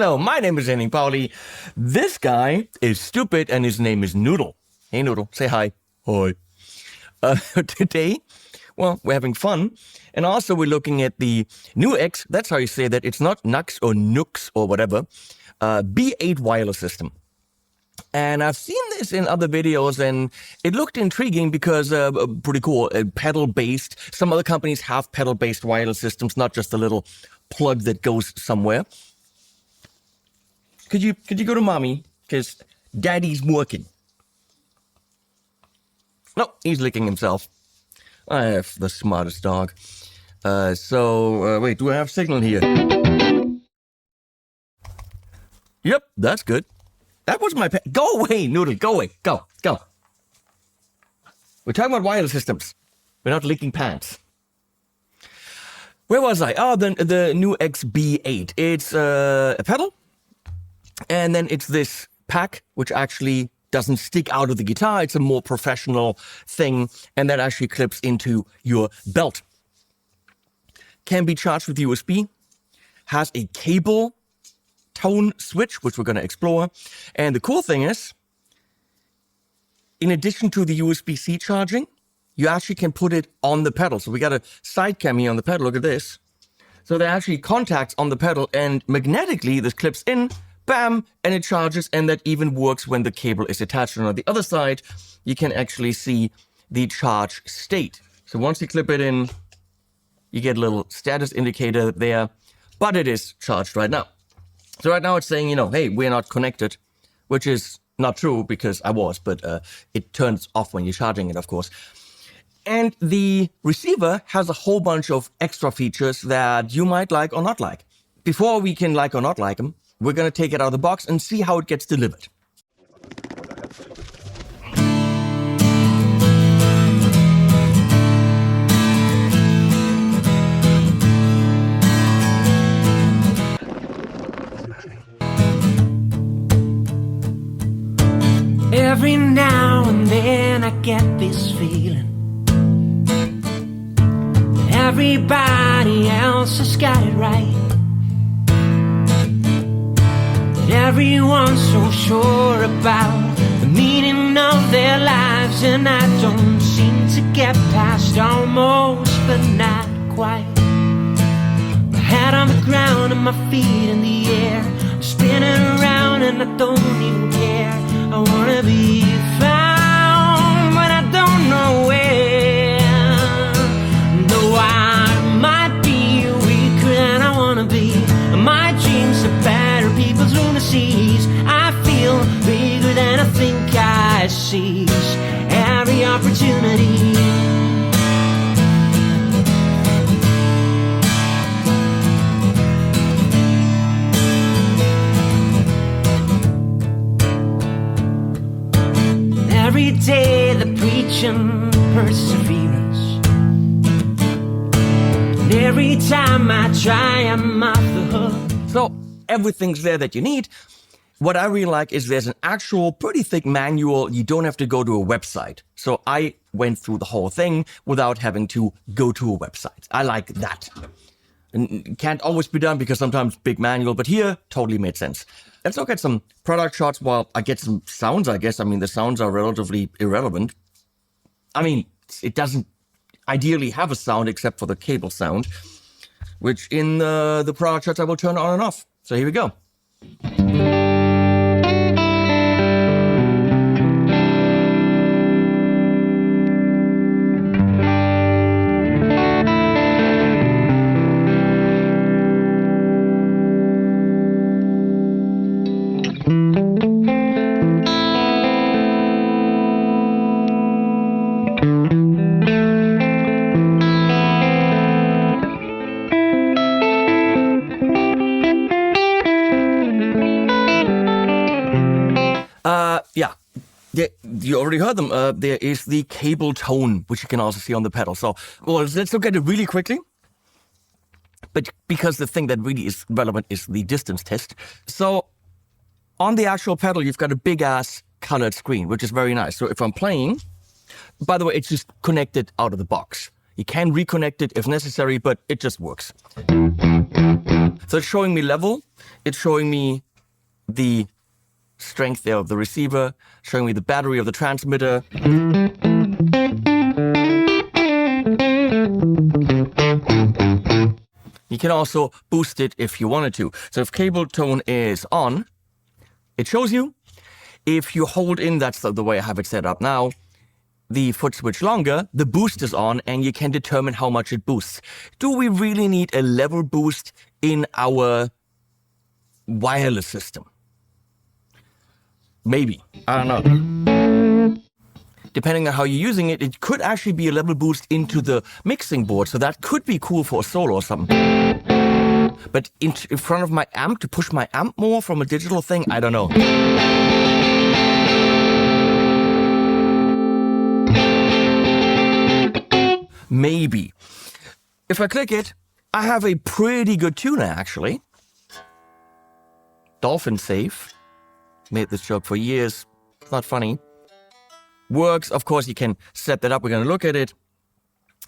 Hello, my name is Henning Pauli. This guy is stupid and his name is Noodle. Hey Noodle, say hi. Hi. Today, well, we're having fun. And also we're looking at the new X, that's how you say that. It's not Nux or Nux or whatever. B8 wireless system. And I've seen this in other videos and it looked intriguing because pretty cool, pedal-based. Some other companies have pedal-based wireless systems, not just a little plug that goes somewhere. Could you go to mommy? Because daddy's working. No, he's licking himself. I have the smartest dog. Wait, do I have signal here? Yep, that's good. That was my pet. Go away, Noodle, go away. Go. We're talking about wireless systems. We're not licking pants. Where was I? Oh, the new XB8. It's a pedal. And then it's this pack, which actually doesn't stick out of the guitar. It's a more professional thing. And that actually clips into your belt. Can be charged with USB. Has a cable tone switch, which we're going to explore. And the cool thing is, in addition to the USB-C charging, you actually can put it on the pedal. So we got a side cam here on the pedal. Look at this. So there are actually contacts on the pedal, and magnetically this clips in, bam, and it charges, and that even works when the cable is attached. And on the other side, you can actually see the charge state. So once you clip it in, you get a little status indicator there, but it is charged right now. So right now it's saying, hey, we're not connected, which is not true because I was, but it turns off when you're charging it, of course. And the receiver has a whole bunch of extra features that you might like or not like. Before we can like or not like them, we're going to take it out of the box and see how it gets delivered. Every now and then I get this feeling that everybody else has got it right, that everyone's so sure about the meaning of their lives, and I don't seem to get past almost, but not quite. My head on the ground and my feet in the air, I'm spinning around and I don't even care. I wanna be found, but I don't know where. Though I might be weaker than I wanna be, my dreams are better people through the seas. I feel bigger than I think I seize every opportunity. Every day the preaching perseverance, and every time I try I'm off the hook. So everything's there that you need. What I really like is there's an actual pretty thick manual. You don't have to go to a website. So I went through the whole thing without having to go to a website. I like that. And it can't always be done because sometimes big manual, but here totally made sense. Let's look at some product shots while I get some sounds, I guess. I mean, the sounds are relatively irrelevant. I mean, it doesn't ideally have a sound except for the cable sound, which in the product shots I will turn on and off. So here we go. Yeah, you already heard them. There is the cable tone, which you can also see on the pedal. So, well, let's look at it really quickly. But because the thing that really is relevant is the distance test. So, on the actual pedal, you've got a big-ass colored screen, which is very nice. So if I'm playing, by the way, it's just connected out of the box. You can reconnect it if necessary, but it just works. So it's showing me level. It's showing me the strength there of the receiver, showing me the battery of the transmitter. You can also boost it if you wanted to. So if cable tone is on, it shows you. If you hold in, that's the way I have it set up now, the foot switch longer, the boost is on and you can determine how much it boosts. Do we really need a level boost in our wireless system? Maybe. I don't know. Depending on how you're using it, it could actually be a level boost into the mixing board. So that could be cool for a solo or something. But in front of my amp, to push my amp more from a digital thing, I don't know. Maybe. If I click it, I have a pretty good tuner actually. Dolphin safe. Made this joke for years. It's not funny. Works. Of course, you can set that up. We're going to look at it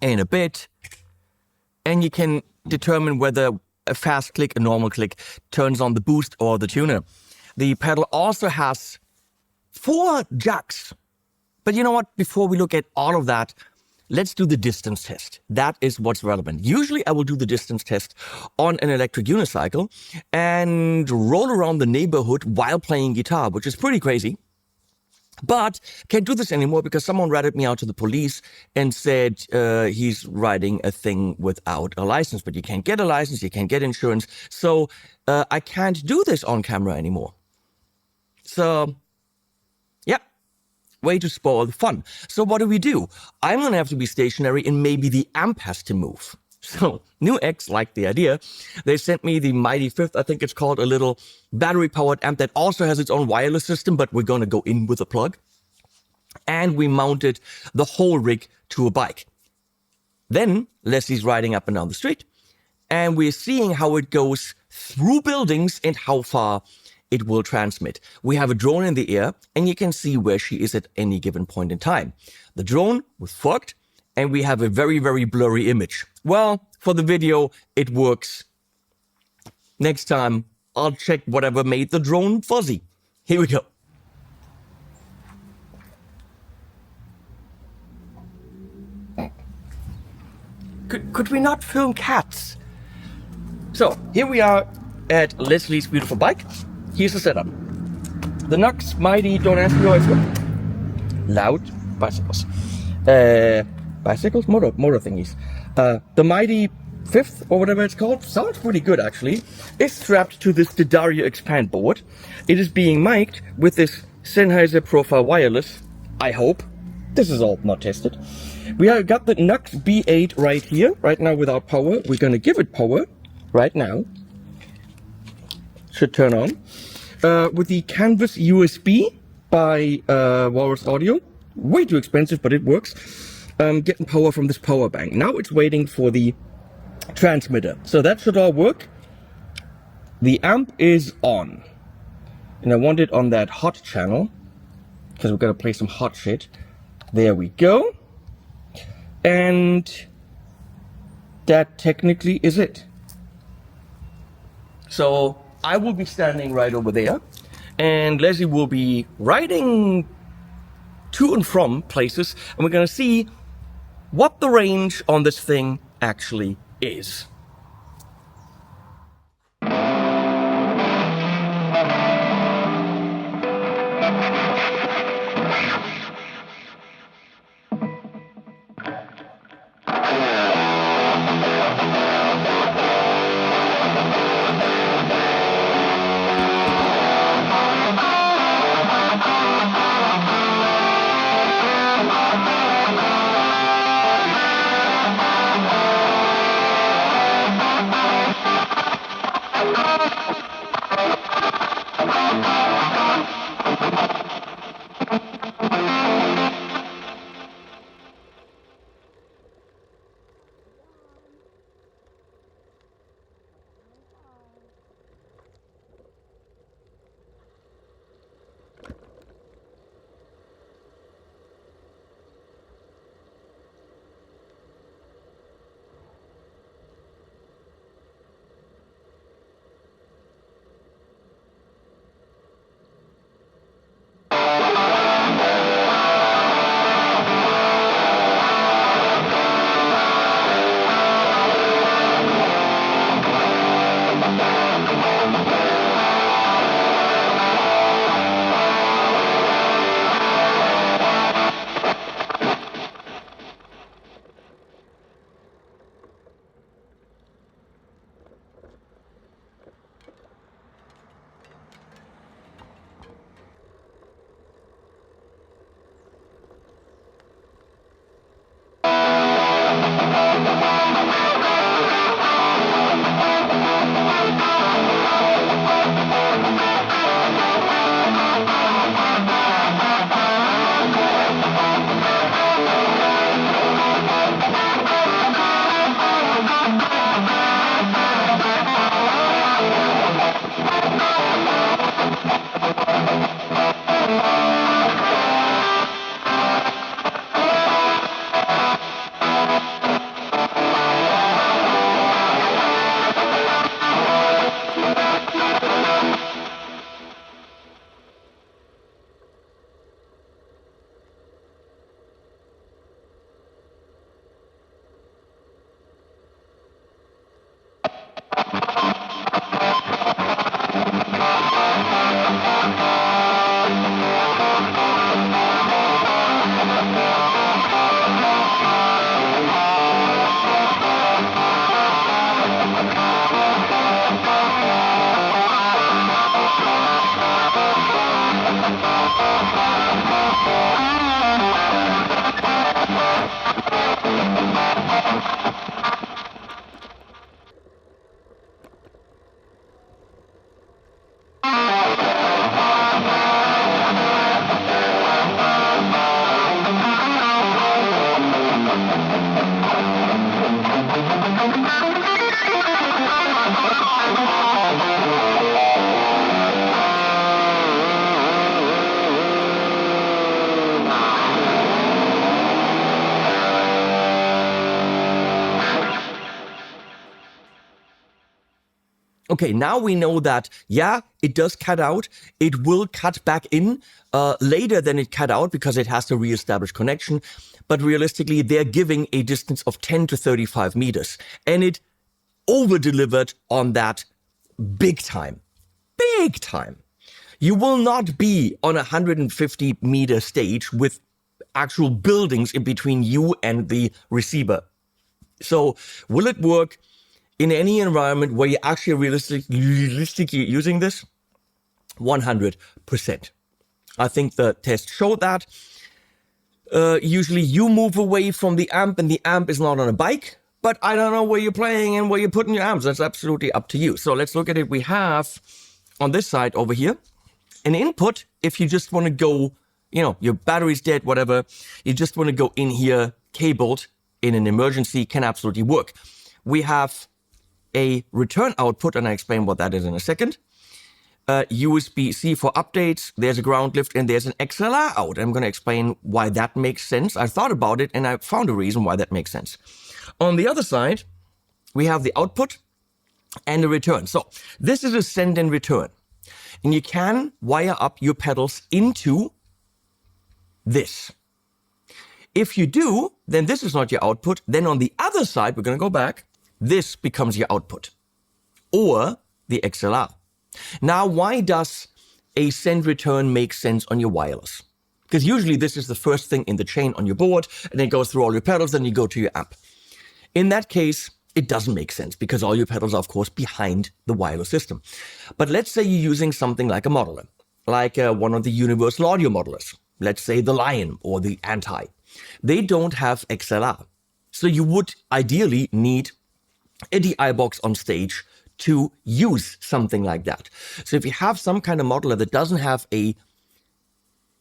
in a bit. And you can determine whether a fast click, a normal click, turns on the boost or the tuner. The pedal also has 4 jacks. But you know what? Before we look at all of that, let's do the distance test. That is what's relevant. Usually I will do the distance test on an electric unicycle and roll around the neighborhood while playing guitar, which is pretty crazy. But can't do this anymore because someone ratted me out to the police and said he's riding a thing without a license. But you can't get a license, you can't get insurance. So I can't do this on camera anymore. So, yeah. Way to spoil the fun. So what do? I'm going to have to be stationary and maybe the amp has to move. So New X liked the idea. They sent me the Mighty 5th, I think it's called, a little battery-powered amp that also has its own wireless system, but we're going to go in with a plug. And we mounted the whole rig to a bike. Then Leslie's riding up and down the street, and we're seeing how it goes through buildings and how far it will transmit. We have a drone in the air, and you can see where she is at any given point in time. The drone was fogged, and we have a very, very blurry image. Well, for the video, it works. Next time, I'll check whatever made the drone fuzzy. Here we go. Could we not film cats? So, here we are at Leslie's beautiful bike. Here's the setup. The Nux Mighty, don't ask me how it's called. Loud bicycles. Bicycles? Motor thingies. The Mighty 5th, or whatever it's called, sounds pretty good actually, is strapped to this Didario Expand board. It is being mic'd with this Sennheiser Profile Wireless, I hope. This is all not tested. We have got the Nux B8 right here, right now without power. We're gonna give it power right now. Should turn on. With the Canvas USB by Walrus Audio. Way too expensive, but it works. Getting power from this power bank. Now it's waiting for the transmitter. So that should all work. The amp is on. And I want it on that hot channel, because we're going to play some hot shit. There we go. And that technically is it. So I will be standing right over there, and Leslie will be riding to and from places, and we're going to see what the range on this thing actually is. Okay, now we know that, yeah, it does cut out. It will cut back in later than it cut out because it has to reestablish connection. But realistically, they're giving a distance of 10 to 35 meters. And it over-delivered on that big time. Big time. You will not be on a 150-meter stage with actual buildings in between you and the receiver. So will it work in any environment where you're actually realistically using this? 100%. I think the test showed that. Usually you move away from the amp and the amp is not on a bike, but I don't know where you're playing and where you're putting your amps. That's absolutely up to you. So let's look at it. We have on this side over here an input. If you just want to go, your battery's dead, whatever, you just want to go in here cabled in an emergency, can absolutely work. We have a return output, and I explain what that is in a second. USB-C for updates, there's a ground lift, and there's an XLR out. I'm going to explain why that makes sense. I thought about it, and I found a reason why that makes sense. On the other side, we have the output and the return. So this is a send and return. And you can wire up your pedals into this. If you do, then this is not your output. Then on the other side, we're going to go back. This becomes your output or the XLR. Now, why does a send return make sense on your wireless? Because usually this is the first thing in the chain on your board, and it goes through all your pedals, then you go to your amp. In that case, it doesn't make sense because all your pedals are, of course, behind the wireless system. But let's say you're using something like a modeler, like one of the universal audio modelers. Let's say the Lion or the Anti. They don't have XLR. So you would ideally need a DI box on stage to use something like that. So if you have some kind of modeler that doesn't have an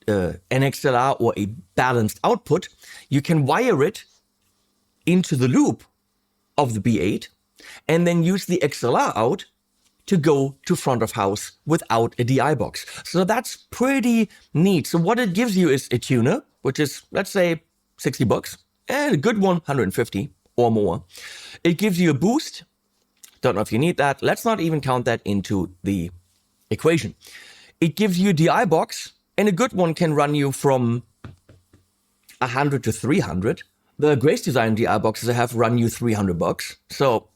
XLR or a balanced output, you can wire it into the loop of the B8 and then use the XLR out to go to front of house without a DI box. So that's pretty neat. So what it gives you is a tuner, which is, let's say, $60, and a good one, 150 or more. It gives you a boost. Don't know if you need that. Let's not even count that into the equation. It gives you a DI box, and a good one can run you from 100 to 300. The Grace Design DI boxes I have run you $300. So,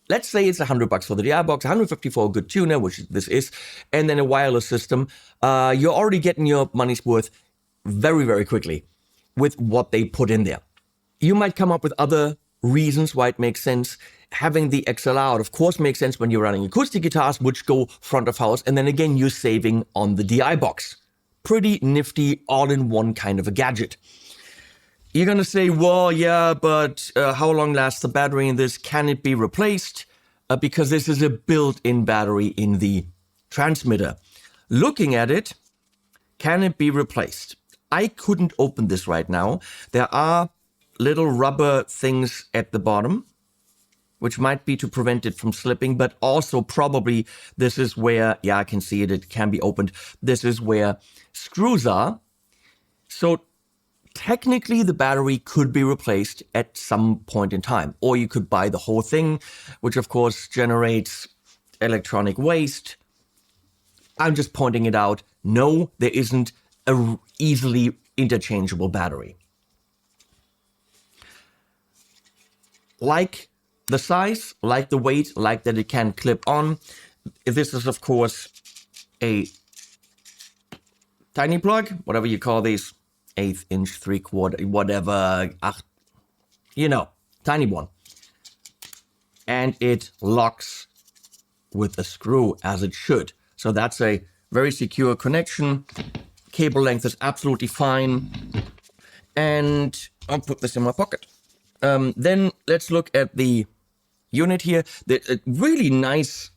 let's say it's $100 for the DI box, 150 for a good tuner, which this is, and then a wireless system. You're already getting your money's worth very, very quickly with what they put in there. You might come up with other reasons why it makes sense. Having the XLR out, of course, makes sense when you're running acoustic guitars, which go front of house, and then again, you're saving on the DI box. Pretty nifty, all-in-one kind of a gadget. You're going to say, well, yeah, but how long lasts the battery in this? Can it be replaced? Because this is a built-in battery in the transmitter. Looking at it, can it be replaced? I couldn't open this right now. There are little rubber things at the bottom, which might be to prevent it from slipping, but also probably this is where, I can see it, it can be opened. This is where screws are. So technically the battery could be replaced at some point in time, or you could buy the whole thing, which of course generates electronic waste. I'm just pointing it out. No, there isn't a easily interchangeable battery. Like the size, like the weight, like that it can clip on. This is, of course, a tiny plug, whatever you call these, 1/8 inch, 3/4, whatever, tiny one. And it locks with a screw, as it should. So that's a very secure connection. Cable length is absolutely fine. And I'll put this in my pocket. Then let's look at the unit here. The really nice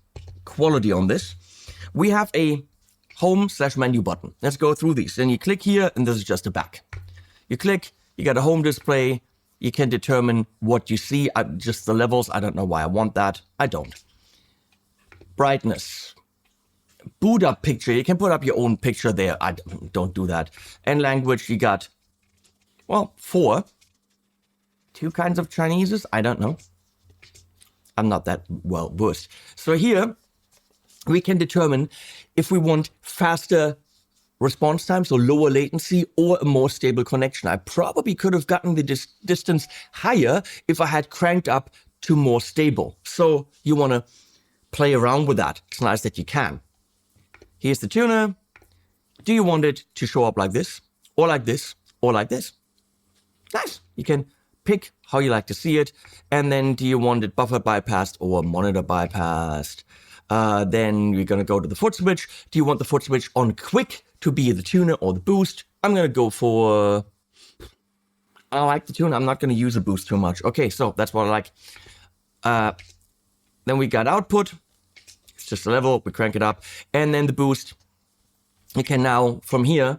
quality on this. We have a home/menu button. Let's go through these. Then you click here, and this is just a back. You click, you got a home display. You can determine what you see, just the levels. I don't know why I want that. I don't. Brightness. Boot up picture. You can put up your own picture there. I don't do that. And language, you got, 4. 2 kinds of Chineses? I don't know. I'm not that well versed. So here we can determine if we want faster response time, so lower latency, or a more stable connection. I probably could have gotten the distance higher if I had cranked up to more stable. So you want to play around with that. It's nice that you can. Here's the tuner. Do you want it to show up like this, or like this, or like this? Nice. You can pick how you like to see it. And then do you want it buffer bypassed or monitor bypassed? Then we're going to go to the foot switch. Do you want the foot switch on quick to be the tuner or the boost? I'm going to go for... I like the tuner. I'm not going to use a boost too much. Okay, so that's what I like. Then we got output. It's just a level. We crank it up. And then the boost. You can now, from here,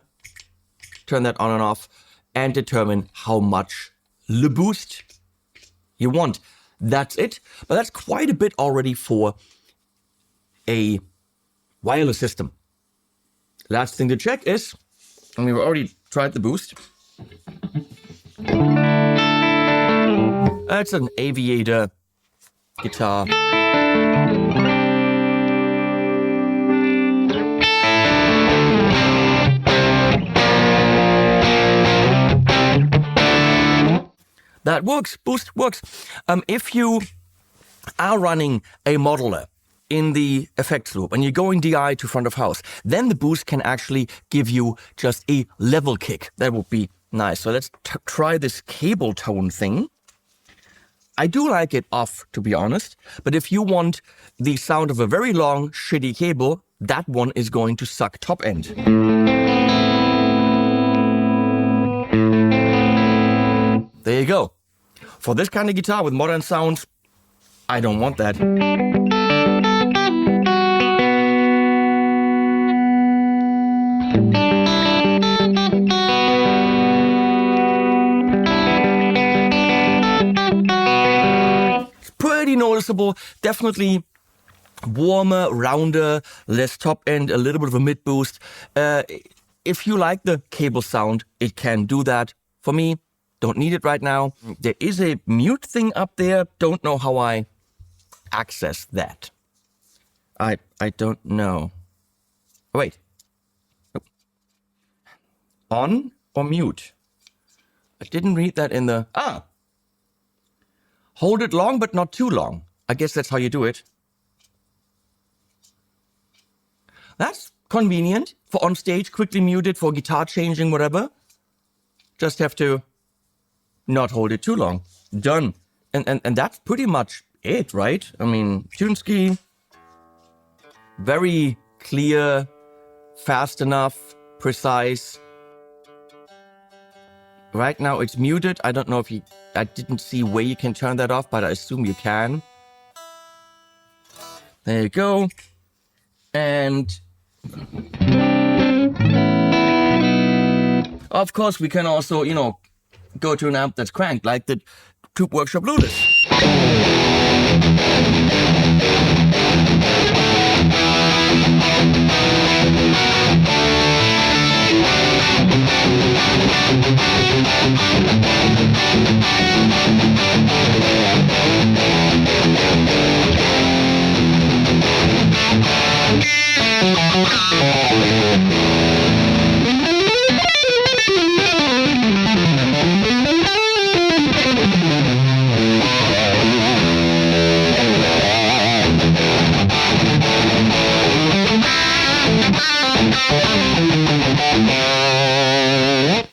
turn that on and off and determine how much le boost you want. That's it. But that's quite a bit already for a wireless system. Last thing to check is, and we've already tried the boost. That's an Aviator guitar. That works, boost works. If you are running a modeler in the effects loop and you're going DI to front of house, then the boost can actually give you just a level kick. That would be nice. So let's try this cable tone thing. I do like it off, to be honest, but if you want the sound of a very long, shitty cable, that one is going to suck top end. There you go. For this kind of guitar with modern sounds, I don't want that. It's pretty noticeable. Definitely warmer, rounder, less top end, a little bit of a mid boost. If you like the cable sound, it can do that. For me, don't need it right now. There is a mute thing up there. Don't know how I access that. I don't know. Oh, wait. Nope. On or mute? I didn't read that in the... Hold it long, but not too long. I guess that's how you do it. That's convenient for on stage, quickly mute it for guitar changing, whatever. Just have to not hold it too long. Done. And that's pretty much it, right? I mean, Tuneski, very clear, fast enough, precise. Right now it's muted. I don't know if I didn't see where you can turn that off, but I assume you can. There you go. And of course we can also, go to an amp that's cranked, like the Tube Workshop Ludus.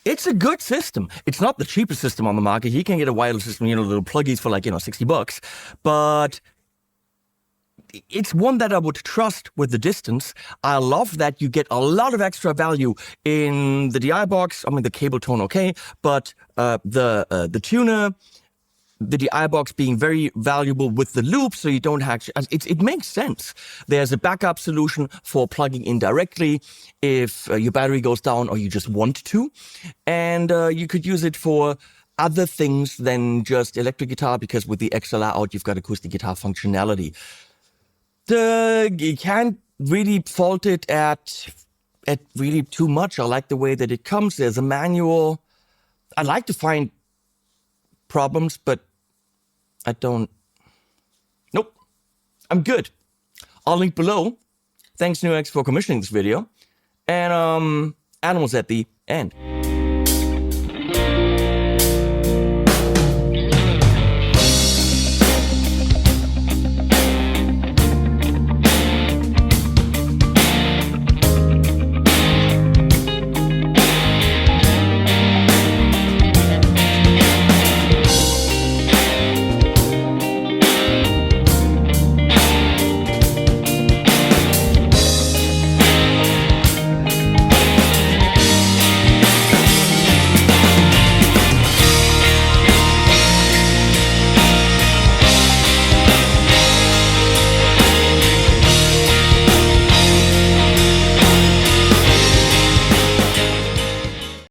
It's a good system. It's not the cheapest system on the market. You can get a wireless system, little pluggies for like, $60. But it's one that I would trust with the distance. I love that you get a lot of extra value in the DI box. I mean, the cable tone, okay. But the tuner, the DI box being very valuable with the loop, so you don't actually... It makes sense. There's a backup solution for plugging in directly if your battery goes down or you just want to. And you could use it for other things than just electric guitar, because with the XLR out, you've got acoustic guitar functionality. You can't really fault it at really too much. I like the way that it comes. There's a manual. I like to find problems, but I don't. Nope. I'm good. I'll link below. Thanks, NewX, for commissioning this video. And Animals at the end.